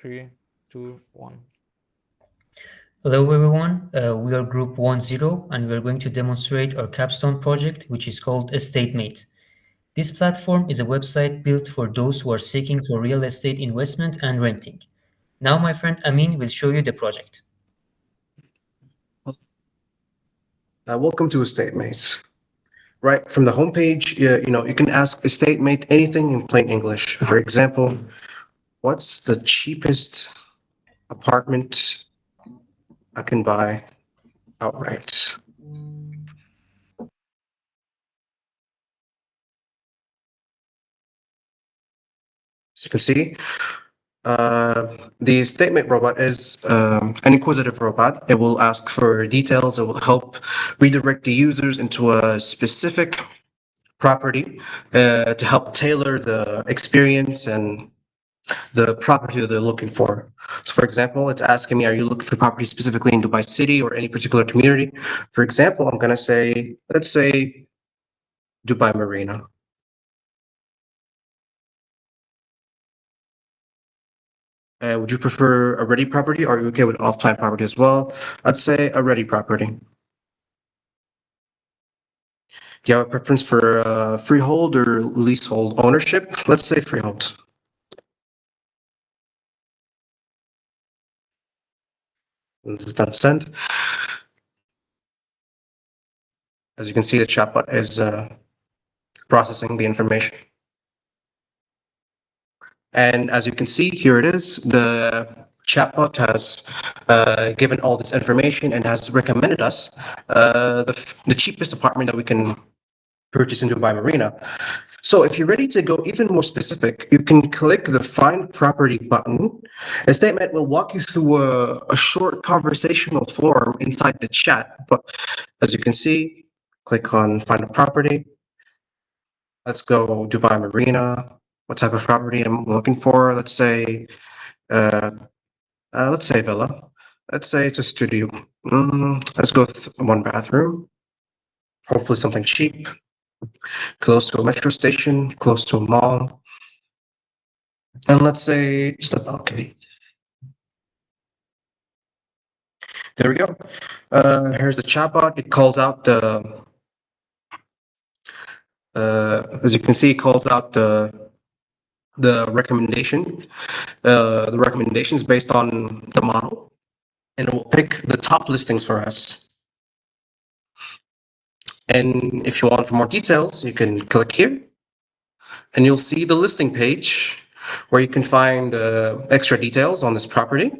3, 2, 1. Hello everyone, we are Group 10 and we're going to demonstrate our capstone project which is called EstateMate. This platform is a website built for those who are seeking for real estate investment and renting. Now my friend Amine will show you the project. Welcome to EstateMate. Right from the homepage, you can ask EstateMate anything in plain English. For example, what's the cheapest apartment I can buy outright? As you can see, the statement robot is an inquisitive robot. It will ask for details. It will help redirect the users into a specific property to help tailor the experience and the property that they're looking for. So for example, it's asking me, are you looking for property specifically in Dubai City or any particular community? For example, I'm going to say, let's say Dubai Marina. Would you prefer a ready property, or are you okay with off-plan property as well? I'd say a ready property. Do you have a preference for freehold or leasehold ownership? Let's say freehold. Done send. As you can see, the chatbot is processing the information. And as you can see, here it is. The chatbot has given all this information and has recommended us the cheapest apartment that we can purchase in Dubai Marina. So if you're ready to go even more specific, you can click the Find Property button. A statement will walk you through a short conversational form inside the chat. But as you can see, click on Find a Property. Let's go Dubai Marina. What type of property I'm looking for? Let's say villa. Let's say it's a studio. Let's go with one bathroom. Hopefully something cheap, close to a metro station, close to a mall. And let's say just a balcony. There we go. Here's the chatbot. It calls out the, as you can see, it calls out the recommendations based on the model, and it will pick the top listings for us. And if you want for more details, you can click here, and you'll see the listing page where you can find extra details on this property,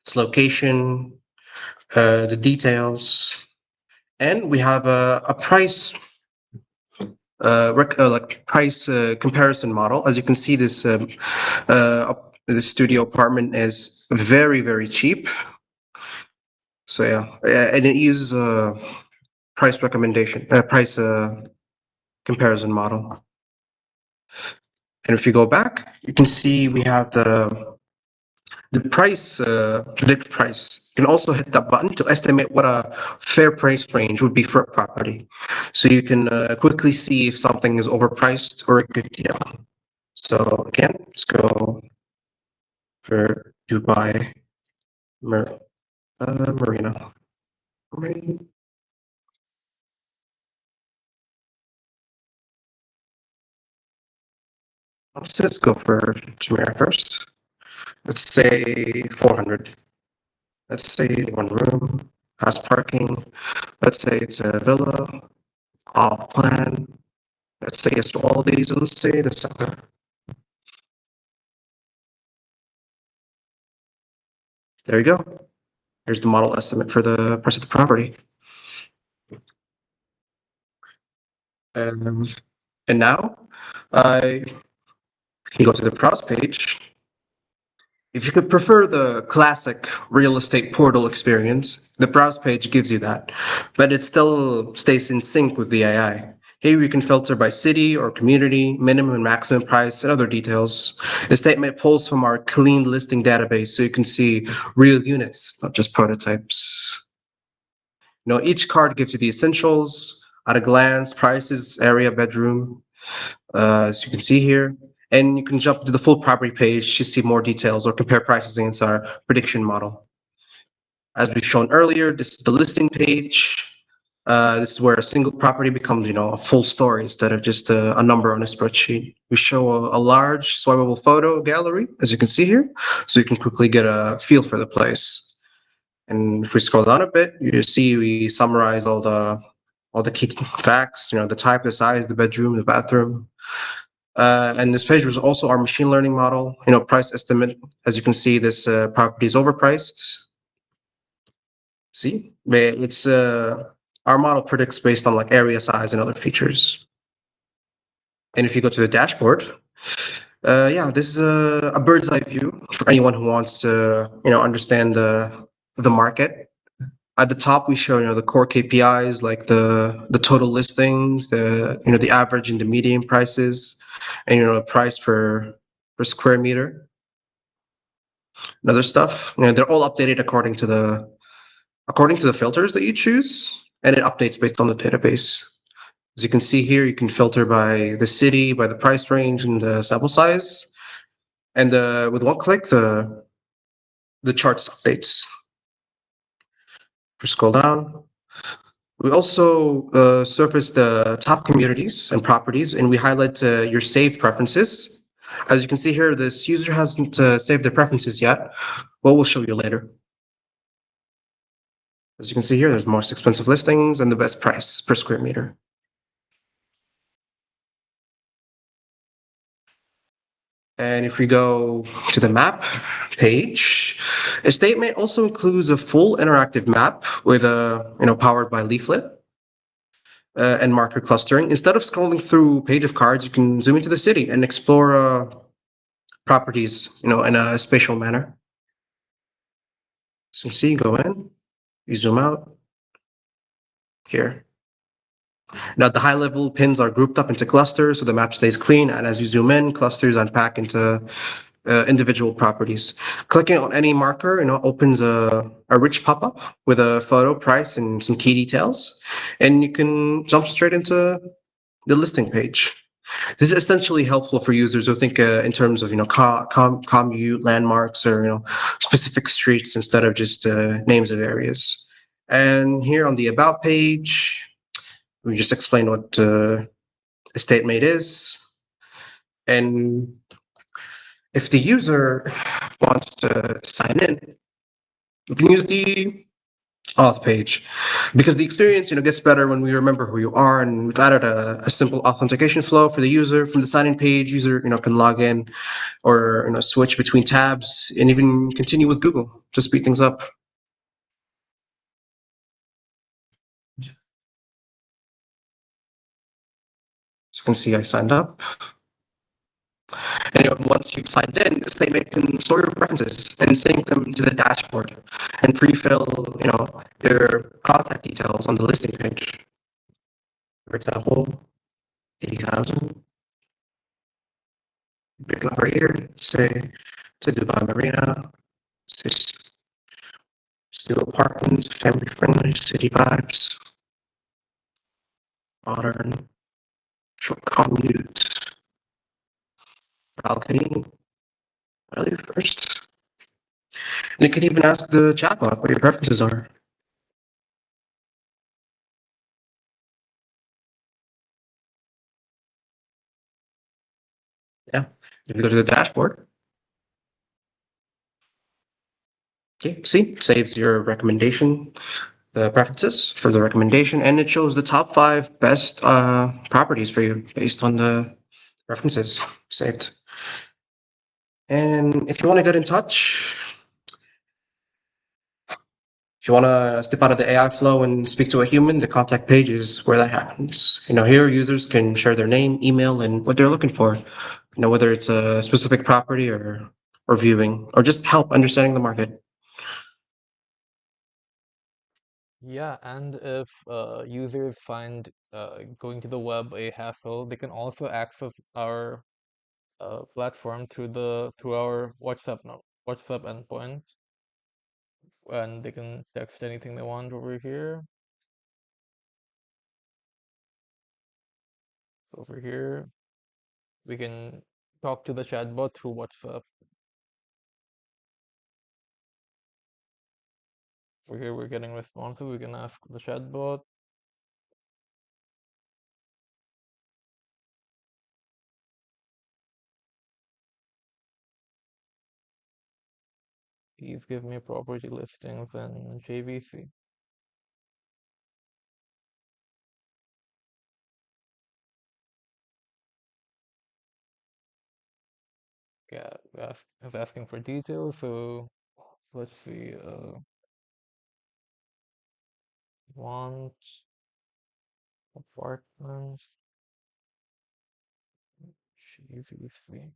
its location, the details, and we have a price price comparison model. As you can see, this studio apartment is very cheap. So yeah, and it uses a price comparison model. And if you go back, you can see we have the price, predict price. You can also hit that button to estimate what a fair price range would be for a property. So you can quickly see if something is overpriced or a good deal. So again, let's go for Dubai Marina. Let's go for Jumeirah first. Let's say 400. Let's say one room, has parking. Let's say it's a villa, off plan. Let's say yes to all these, and let's say the seller. There you go. Here's the model estimate for the price of the property. And now I can go to the browse page. If you could prefer the classic real estate portal experience, the browse page gives you that, but it still stays in sync with the AI. Here you can filter by city or community, minimum and maximum price, and other details. The statement pulls from our clean listing database so you can see real units, not just prototypes. Each card gives you the essentials at a glance: prices, area, bedroom, as you can see here. And you can jump to the full property page to see more details or compare prices against our prediction model. As we've shown earlier, this is the listing page. This is where a single property becomes, a full story instead of just a number on a spreadsheet. We show a large swipeable photo gallery, as you can see here, so you can quickly get a feel for the place. And if we scroll down a bit, you see we summarize all the key facts, the type, the size, the bedroom, the bathroom. And this page was also our machine learning model, price estimate. As you can see, this property is overpriced. See, it's our model predicts based on like area size and other features. And if you go to the dashboard, yeah, this is a bird's eye view for anyone who wants to, understand the market. At the top, we show the core KPIs like the total listings, the average and the median prices, and price per square meter, and other stuff. They're all updated according to the filters that you choose, and it updates based on the database. As you can see here, you can filter by the city, by the price range, and the sample size. And with one click, the charts updates. If we scroll down, we also surface the top communities and properties, and we highlight your saved preferences. As you can see here, this user hasn't saved their preferences yet, but we'll show you later. As you can see here, there's most expensive listings and the best price per square meter. And if we go to the map page, EstateMate also includes a full interactive map with powered by Leaflet and marker clustering. Instead of scrolling through page of cards, you can zoom into the city and explore properties, in a spatial manner. So you see, go in, you zoom out here. Now the high level pins are grouped up into clusters so the map stays clean, and as you zoom in, clusters unpack into individual properties. Clicking on any marker, opens a rich pop-up with a photo, price, and some key details, and you can jump straight into the listing page. This is essentially helpful for users who think in terms of commute landmarks or specific streets instead of just names of areas. And here on the about page, we just explain what EstateMate is, and if the user wants to sign in, you can use the auth page because the experience gets better when we remember who you are, and we've added a simple authentication flow for the user. From the sign-in page, user can log in or switch between tabs and even continue with Google to speed things up. So you can see I signed up. And once you've signed in, the statement can store your preferences and sync them to the dashboard and pre-fill, your contact details on the listing page. For example, 80,000. Big number here. Say to Dubai Marina. Say still apartments, family friendly, city vibes, modern, short commute, balcony, value first. And you can even ask the chatbot what your preferences are. Yeah. If you go to the dashboard, okay, see, it saves your recommendation, the preferences for the recommendation, and it shows the top 5 best properties for you based on the references saved. And if you want to get in touch, if you want to step out of the AI flow and speak to a human, the contact page is where that happens. Here users can share their name, email, and what they're looking for. Whether it's a specific property or viewing, or just help understanding the market. Yeah, and if users find going to the web a hassle, they can also access our platform through our WhatsApp endpoint, and they can text anything they want over here. So over here, we can talk to the chatbot through WhatsApp. For here, we're getting responses. We can ask the chatbot. Please give me property listings in JVC. Yeah, it's asking for details. So let's see. Want apartments, GVC.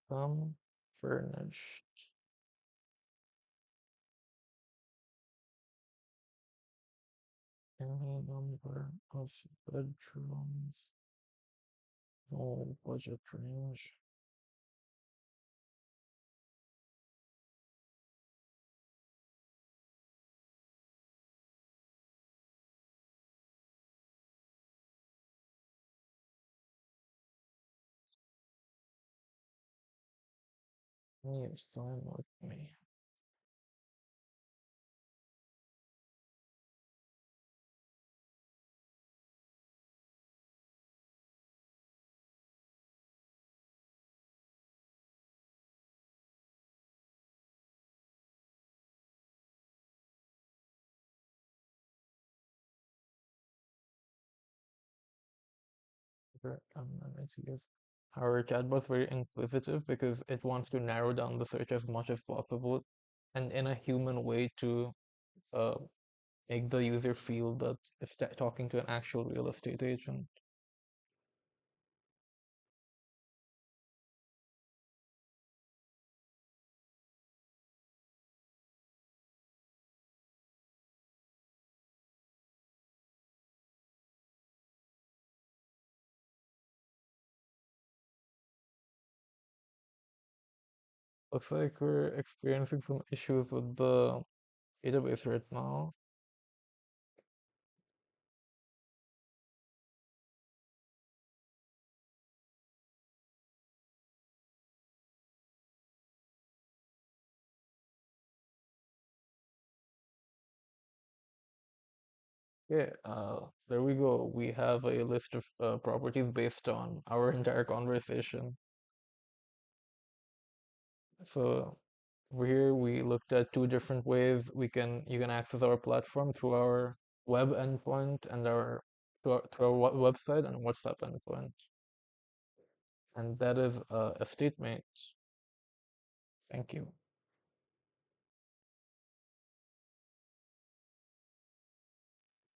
Some furnished. Any number of bedrooms. No budget range. It's fine with me. Amenities. Our chatbot's very inquisitive because it wants to narrow down the search as much as possible and in a human way to uh, make the user feel that it's talking to an actual real estate agent. Looks like we're experiencing some issues with the database right now. Okay, there we go. We have a list of properties based on our entire conversation. So over here we looked at two different ways you can access our platform through our web endpoint and our through our website and WhatsApp endpoint. And that is a statement. Thank you.